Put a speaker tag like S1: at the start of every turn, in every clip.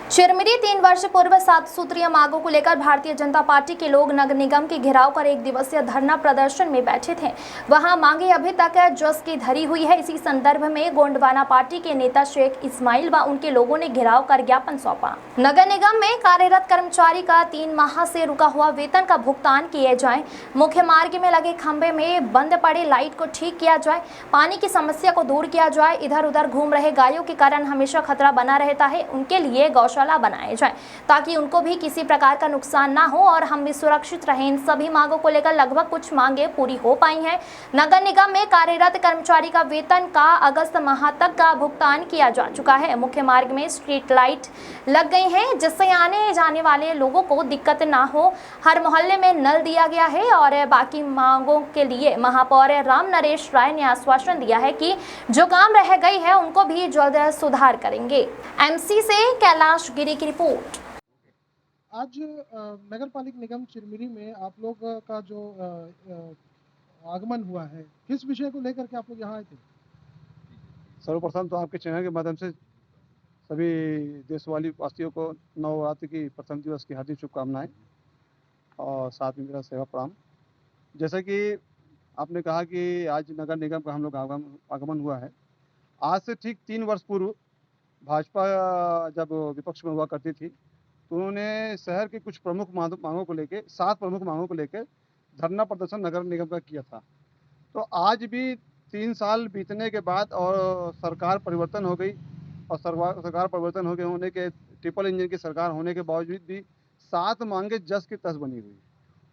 S1: चिरमिरी 3 वर्ष पूर्व 7 सूत्रीय मांगों को लेकर भारतीय जनता पार्टी के लोग नगर निगम के घेराव कर 1 दिवसीय धरना प्रदर्शन में बैठे थे। वहां मांगे अभी तक जस की धरी हुई है। इसी संदर्भ में गोंडवाना पार्टी के नेता शेख इस्माइल व उनके लोगों ने घेराव कर ज्ञापन सौंपा। नगर निगम में कार्यरत कर्मचारी का 3 माह से रुका हुआ वेतन का भुगतान किया जाए, मुख्य मार्ग में लगे खंभे में बंद पड़े लाइट को ठीक किया जाए, पानी की समस्या को दूर किया जाए, इधर उधर घूम रहे गायों के कारण हमेशा खतरा बना रहता है, उनके लिए गौशाला बनाए जाए ताकि उनको भी किसी प्रकार का नुकसान ना हो और हम भी सुरक्षित रहें। इन सभी मांगों को लेकर लगभग कुछ मांगे पूरी हो पाई हैं। नगर निगम में कार्यरत कर्मचारी का वेतन का अगस्त माह तक का भुगतान किया जा चुका है। मुख्य मार्ग में स्ट्रीट लाइट लग गई हैं जिससे आने जाने वाले लोगों को दिक्कत ना हो। हर मोहल्ले में नल दिया गया है और बाकी मांगों के लिए महापौर राम नरेश राय ने आश्वासन दिया है कि जो काम रह गई है उनको भी जल्द सुधार करेंगे। एमसी से कैलाश गिरी की रिपोर्ट।
S2: आज नगर पालिका निगम चिरमिरी में आप लोग का जो आगमन हुआ है, किस विषय को लेकर के आप लोग यहाँ आए थे?
S3: सर्वप्रथम तो आपके चैनल के माध्यम से सभी देशवासी वासियों को नवरात्रि की प्रथम दिवस की हार्दिक शुभकामनाएं और साथ में मेरा सेवा प्रणाम। जैसा कि आपने कहा कि आज नगर निगम का हम लोग आगमन हुआ है। आज से ठीक 3 वर्ष पूर्व भाजपा जब विपक्ष में हुआ करती थी तो उन्होंने शहर के कुछ प्रमुख मांगों को लेकर 7 प्रमुख मांगों को लेकर धरना प्रदर्शन नगर निगम का किया था। तो आज भी 3 साल बीतने के बाद और सरकार परिवर्तन हो गई और सरकार परिवर्तन हो गए होने के ट्रिपल इंजन की सरकार होने के बावजूद भी 7 मांगे जस की तस बनी हुई।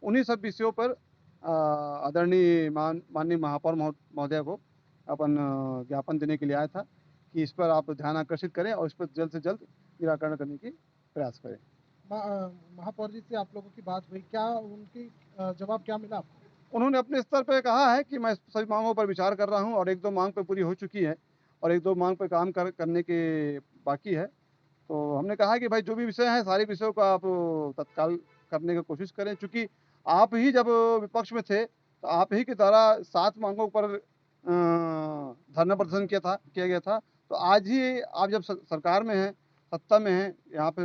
S3: उन्हीं सब विषयों पर आदरणीय माननीय महापौर महोदय को अपन ज्ञापन देने के लिए आया था कि इस पर आप ध्यान आकर्षित करें और इस पर जल्द से जल्द निराकरण करने की प्रयास करें।
S2: महापौर जी से आप लोगों की बात हुई, क्या उनकी जवाब क्या मिला आपको?
S3: उन्होंने अपने स्तर पर कहा है कि मैं सभी मांगों पर विचार कर रहा हूं और 1-2 मांग पे पूरी हो चुकी है और 1-2 मांग पे काम करने के बाकी है। तो हमने कहा कि भाई जो भी विषय हैं सारे विषयों को आप तत्काल करने की कोशिश करें। चूँकि आप ही जब विपक्ष में थे तो आप ही के द्वारा 7 मांगों पर धरना प्रदर्शन किया गया था। तो आज ही आप जब सरकार में हैं, सत्ता में हैं, यहाँ पे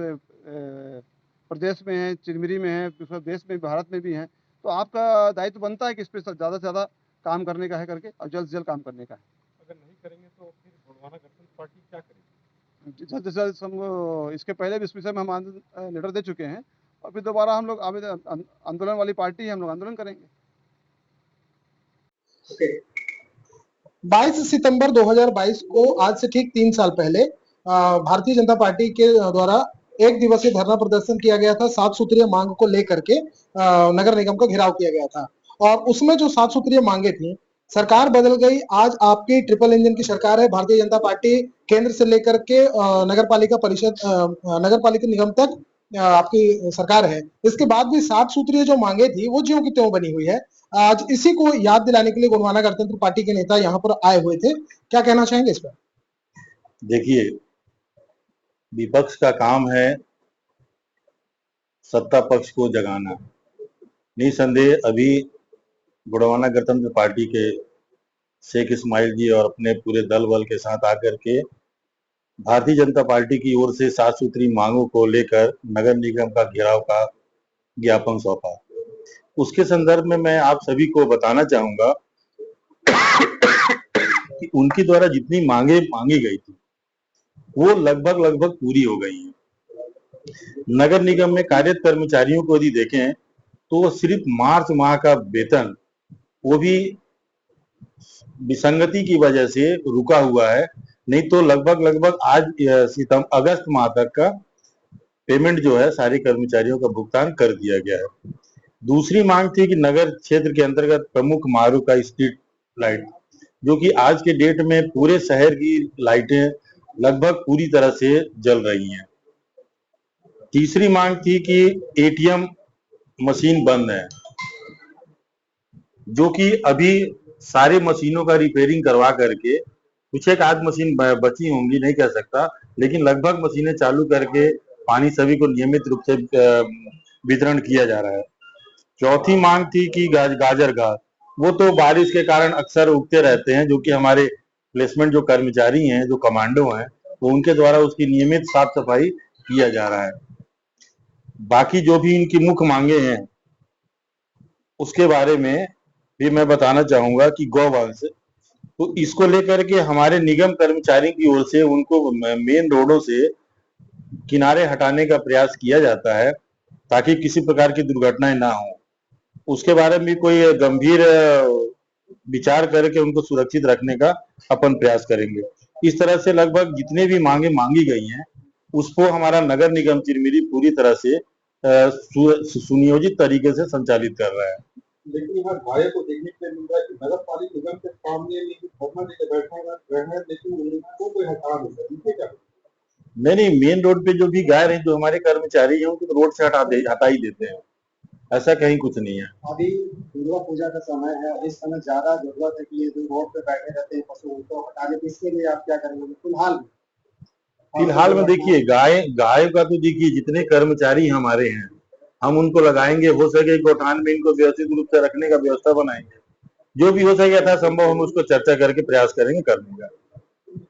S3: प्रदेश में हैं, चिरमिरी में हैं, दूसरे देश में, भारत में भी हैं, तो आपका दायित्व बनता है कि इस पर ज़्यादा से ज़्यादा काम करने का है करके और जल्द से जल्द काम करने का है।
S2: अगर नहीं करेंगे तो फिर गोंडवाना गणतंत्र पार्टी क्या करेगी?
S3: जल्द से जल्द हम इसके पहले भी इस विषय में हम लेटर दे चुके हैं और फिर दोबारा हम लोग आंदोलन वाली पार्टी है, हम लोग आंदोलन करेंगे।
S2: 22 सितंबर 2022 को आज से ठीक 3 साल पहले भारतीय जनता पार्टी के द्वारा 1 दिवसीय धरना प्रदर्शन किया गया था। 7 सूत्रीय मांग को लेकर के नगर निगम का घेराव किया गया था और उसमें जो 7 सूत्रीय मांगे थी, सरकार बदल गई। आज आपकी ट्रिपल इंजन की सरकार है। भारतीय जनता पार्टी केंद्र से लेकर के नगर पालिका निगम तक आपकी सरकार है। इसके बाद भी 7 सूत्रीय जो मांगे थी वो ज्यों की त्यों बनी हुई है। आज इसी को याद दिलाने के लिए गोंडवाना गणतंत्र पार्टी के नेता यहाँ पर आए हुए थे। क्या कहना चाहेंगे इस पर?
S4: देखिए, विपक्ष का काम है सत्ता पक्ष को जगाना। निसंदेह अभी गोंडवाना गणतंत्र पार्टी के शेख इस्माइल जी और अपने पूरे दल बल के साथ आकर के भारतीय जनता पार्टी की ओर से 7 सूत्री मांगों को लेकर नगर निगम का घेराव का ज्ञापन सौंपा। उसके संदर्भ में मैं आप सभी को बताना चाहूंगा कि उनके द्वारा जितनी मांगे मांगी गई थी वो लगभग पूरी हो गई है। नगर निगम में कार्यरत कर्मचारियों को यदि देखें तो सिर्फ मार्च माह का वेतन वो भी विसंगति की वजह से रुका हुआ है, नहीं तो लगभग आज अगस्त माह तक का पेमेंट जो है सारे कर्मचारियों का भुगतान कर दिया गया है। दूसरी मांग थी कि नगर क्षेत्र के अंतर्गत प्रमुख मार्गों का स्ट्रीट लाइट, जो कि आज के डेट में पूरे शहर की लाइटें लगभग पूरी तरह से जल रही हैं। तीसरी मांग थी कि एटीएम मशीन बंद है, जो कि अभी सारे मशीनों का रिपेयरिंग करवा करके कुछ एक आध मशीन बची होंगी, नहीं कह सकता, लेकिन लगभग मशीनें चालू करके पानी सभी को नियमित रूप से वितरण किया जा रहा है। चौथी मांग थी कि गाजर घास, वो तो बारिश के कारण अक्सर उगते रहते हैं, जो कि हमारे प्लेसमेंट जो कर्मचारी हैं, जो कमांडो हैं, तो उनके द्वारा उसकी नियमित साफ सफाई किया जा रहा है। बाकी जो भी इनकी मुख्य मांगे हैं उसके बारे में भी मैं बताना चाहूंगा कि गौवंश, तो इसको लेकर के हमारे निगम कर्मचारी की ओर से उनको मेन रोडों से किनारे हटाने का प्रयास किया जाता है ताकि किसी प्रकार की दुर्घटनाएं ना हो। उसके बारे में भी कोई गंभीर विचार करके उनको सुरक्षित रखने का अपन प्रयास करेंगे। इस तरह से लगभग जितने भी मांगे मांगी गई हैं उसको हमारा नगर निगम चिरमिरी पूरी तरह से सुनियोजित तरीके से संचालित कर रहा है।
S2: लेकिन यहाँ गायों को देखने के लिए मिल रहा है कि नगर पालिका निगम के सामने धरना देकर बैठा रहे हैं, लेकिन उनको कोई हटा नहीं सकता, इनके क्या?
S4: नहीं, मेन रोड पे जो भी गाय हैं, जो हमारे कर्मचारी हैं, उनको तो रोड से हटा ही देते हैं। ऐसा कहीं कुछ नहीं है।
S2: अभी दुर्गा पूजा का समय है, इस समय ज्यादा जरूरत है कि ये जो रोड पे बैठे रहते हैं पशु, उनको हटा दें, इसके लिए आप क्या करेंगे
S4: फिलहाल में देखिए गाय का तो देखिए जितने कर्मचारी हमारे हैं हम उनको लगाएंगे, हो सके गौठान में इनको व्यवस्थित रूप से रखने का व्यवस्था बनाएंगे। जो भी हो सके यथासंभव हम उसको चर्चा करके प्रयास करेंगे करने का।